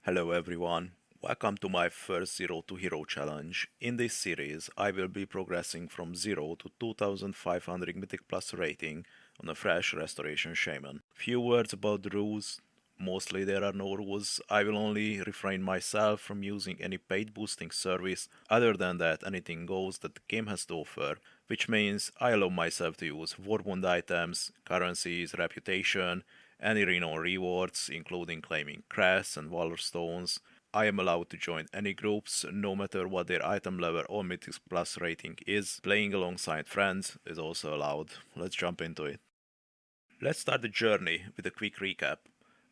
Hello everyone, welcome to my first Zero to Hero challenge. In this series, I will be progressing from 0 to 2500 Mythic Plus rating on a fresh Restoration Shaman. Few words about the rules. Mostly there are no rules. I will only refrain myself from using any paid boosting service. Other than that, anything goes that the game has to offer, which means I allow myself to use Warbond items, currencies, reputation, any renown rewards, including claiming crests and valor stones. I am allowed to join any groups, no matter what their item level or Mythic Plus rating is. Playing alongside friends is also allowed. Let's jump into it. Let's start the journey with a quick recap.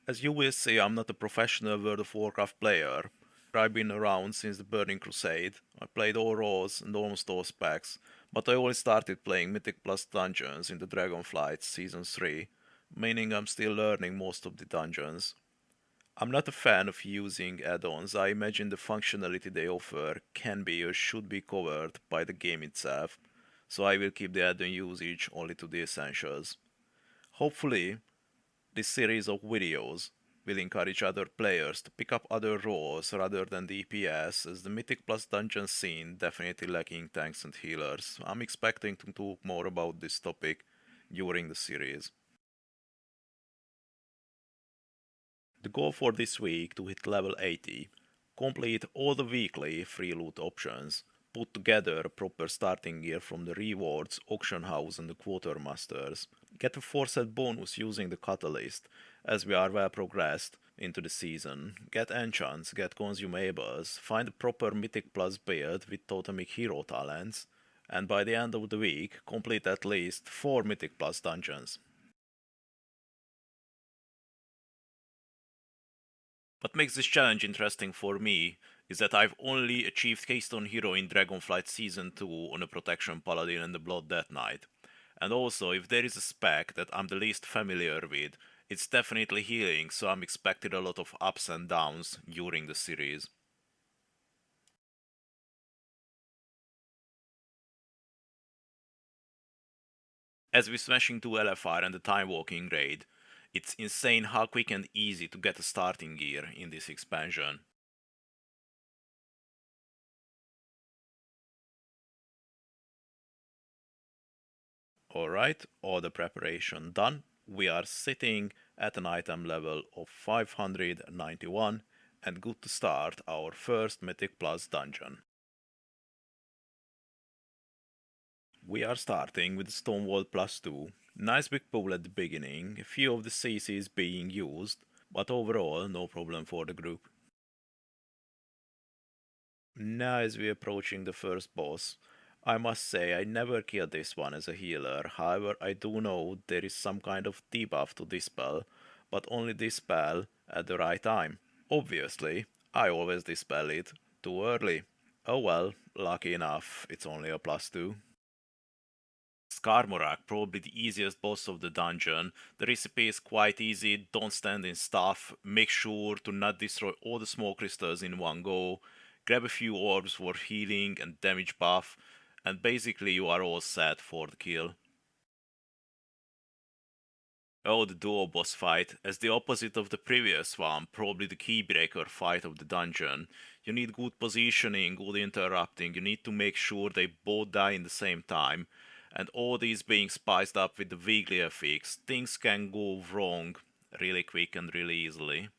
As you will see, I'm not a professional World of Warcraft player. I've been around since the Burning Crusade. I played all roles and almost all specs, but I only started playing Mythic Plus dungeons in the Dragonflight Season 3, meaning I'm still learning most of the dungeons. I'm not a fan of using add-ons. I imagine the functionality they offer can be or should be covered by the game itself, so I will keep the add-on usage only to the essentials. Hopefully, this series of videos will encourage other players to pick up other roles rather than DPS, as the Mythic Plus dungeon scene definitely lacking tanks and healers. I'm expecting to talk more about this topic during the series. The goal for this week to hit level 80, complete all the weekly free loot options, put together a proper starting gear from the rewards, auction house and the quartermasters, get a 4-set bonus using the catalyst as we are well progressed into the season, get enchants, get consumables, find a proper mythic plus build with totemic hero talents, and by the end of the week complete at least 4 mythic plus dungeons. What makes this challenge interesting for me is that I've only achieved Keystone Hero in Dragonflight Season 2 on a Protection Paladin and the Blood Death Knight. And also, if there is a spec that I'm the least familiar with, it's definitely healing, so I'm expecting a lot of ups and downs during the series. As we smash into LFR and the Time Walking raid, it's insane how quick and easy to get a starting gear in this expansion. Alright, all the preparation done. We are sitting at an item level of 591 and good to start our first Mythic Plus dungeon. We are starting with Stonewall plus 2. Nice big pool at the beginning, a few of the CCs being used, but overall no problem for the group. Now as we approaching the first boss, I must say I never killed this one as a healer, however I do know there is some kind of debuff to this spell, but only this spell at the right time. Obviously, I always dispel it too early. Oh well, lucky enough, it's only a plus 2. Skarmorak, probably the easiest boss of the dungeon. The recipe is quite easy, don't stand in stuff, make sure to not destroy all the smoke crystals in one go, grab a few orbs for healing and damage buff, and basically you are all set for the kill. Oh, the duo boss fight. As the opposite of the previous one, probably the keybreaker fight of the dungeon. You need good positioning, good interrupting, you need to make sure they both die in the same time. And all these being spiced up with the weekly FX, things can go wrong really quick and really easily.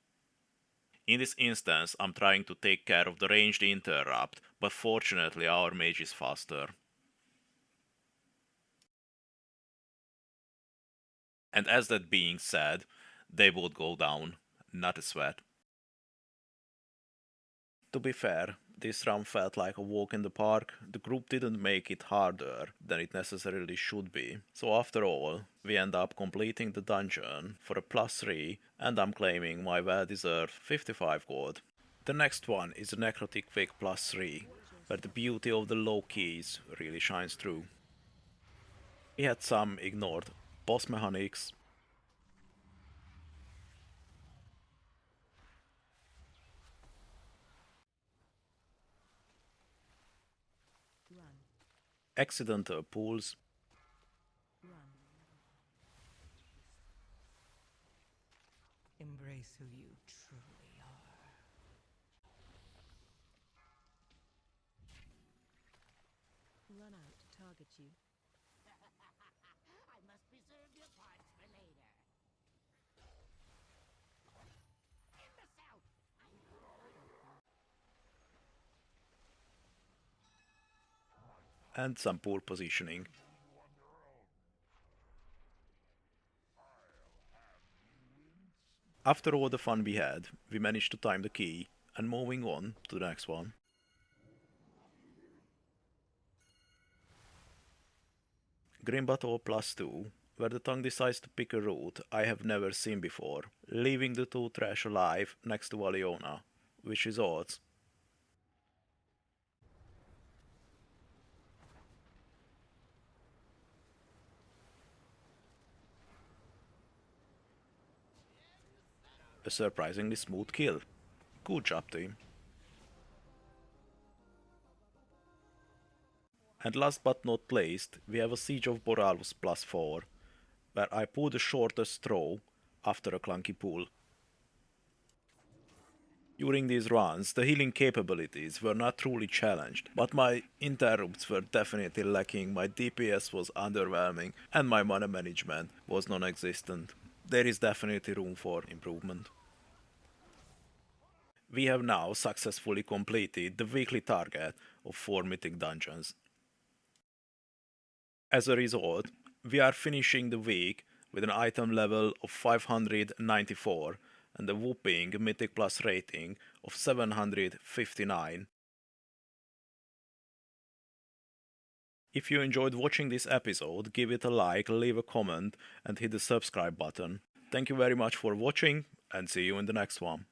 In this instance, I'm trying to take care of the ranged interrupt, but fortunately our mage is faster. And as that being said, they both go down, not a sweat. To be fair, this round felt like a walk in the park. The group didn't make it harder than it necessarily should be. So after all, we end up completing the dungeon for a plus 3 and I'm claiming my well deserved 55 gold. The next one is a Necrotic Quick plus 3, where the beauty of the low keys really shines through. We had some ignored boss mechanics. Accidental pulls. Embrace who you truly are. run out to target you. I must preserve your parts for later. In the south! And some poor positioning. After all the fun we had, we managed to time the key, and moving on to the next one. Green Battle plus 2, where the tongue decides to pick a route I have never seen before, leaving the two trash alive next to Aliona, which is odds. A surprisingly smooth kill. Good job, team. And last but not least, we have a Siege of Boralus plus 4, where I pulled the shortest straw after a clunky pull. During these runs, the healing capabilities were not truly challenged, but my interrupts were definitely lacking, my DPS was underwhelming, and my mana management was non-existent. There is definitely room for improvement. We have now successfully completed the weekly target of 4 mythic dungeons. As a result, we are finishing the week with an item level of 594 and a whopping Mythic Plus rating of 759. If you enjoyed watching this episode, give it a like, leave a comment, and hit the subscribe button. Thank you very much for watching, and see you in the next one.